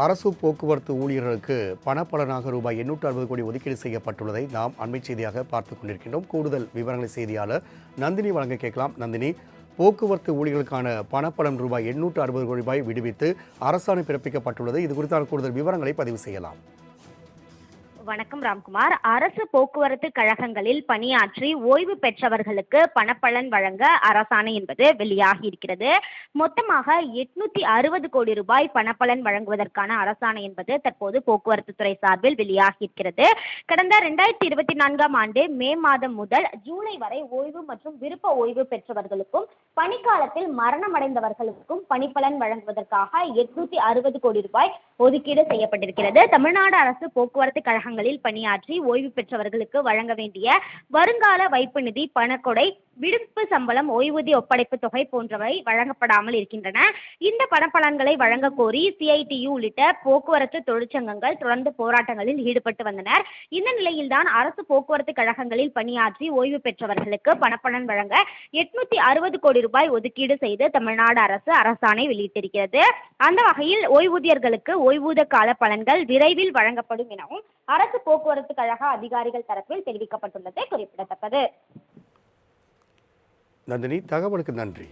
அரசு போக்குவரத்து ஊழியர்களுக்கு பணப்பலனாக ரூபாய் 860 கோடி ஒதுக்கீடு செய்யப்பட்டுள்ளதை நாம் அண்மை செய்தியாக பார்த்துக் கொண்டிருக்கின்றோம். கூடுதல் விவரங்களை செய்தியாளர் நந்தினி வழங்க கேட்கலாம். நந்தினி, போக்குவரத்து ஊழியர்களுக்கான பணப்பலன் ரூபாய் 860 கோடி ரூபாய் விடுவித்து அரசாணை பிறப்பிக்கப்பட்டுள்ளது. இது குறித்தான கூடுதல் விவரங்களை பதிவு செய்யலாம். வணக்கம் ராம்குமார். அரசு போக்குவரத்து கழகங்களில் பணியாற்றி ஓய்வு பெற்றவர்களுக்கு பணப்பலன் வழங்க அரசாணை என்பது வெளியாகி இருக்கிறது. மொத்தமாக 860 கோடி ரூபாய் பணப்பலன் வழங்குவதற்கான அரசாணை என்பது தற்போது போக்குவரத்து துறை சார்பில் வெளியாகி இருக்கிறது. கடந்த 2024ஆம் ஆண்டு மே மாதம் முதல் ஜூலை வரை ஓய்வு மற்றும் விருப்ப ஓய்வு பெற்றவர்களுக்கும் பணிக்காலத்தில் மரணமடைந்தவர்களுக்கும் பணிப்பலன் வழங்குவதற்காக 860 கோடி ரூபாய் ஒதுக்கீடு செய்யப்பட்டிருக்கிறது. தமிழ்நாடு அரசு போக்குவரத்து கழகங்களில் பணியாற்றி ஓய்வு பெற்றவர்களுக்கு வழங்க வேண்டிய வருங்கால வைப்பு நிதி, பணக்கொடை, விடுப்பு சம்பளம், ஓய்வூதிய ஒப்படைப்பு தொகை போன்றவை வழங்கப்படாமல் இருக்கின்றன. இந்த பணப்பலன்களை வழங்க கோரி CITU உள்ளிட்ட போக்குவரத்து தொழிற்சங்கங்கள் தொடர்ந்து போராட்டங்களில் ஈடுபட்டு வந்தனர். இந்த நிலையில்தான் அரசு போக்குவரத்து கழகங்களில் பணியாற்றி ஓய்வு பெற்றவர்களுக்கு பணப்பலன் வழங்க 860 கோடி ரூபாய் ஒதுக்கீடு செய்து தமிழ்நாடு அரசு அரசாணை வெளியிட்டிருக்கிறது. அந்த வகையில் ஓய்வூதியர்களுக்கு ஓய்வூதிய கால பலன்கள் விரைவில் வழங்கப்படும் எனவும் அரசு போக்குவரத்து கழக அதிகாரிகள் தரப்பில் தெரிவிக்கப்பட்டுள்ளது குறிப்பிடத்தக்கது. நந்தினி, தகவலுக்கு நன்றி.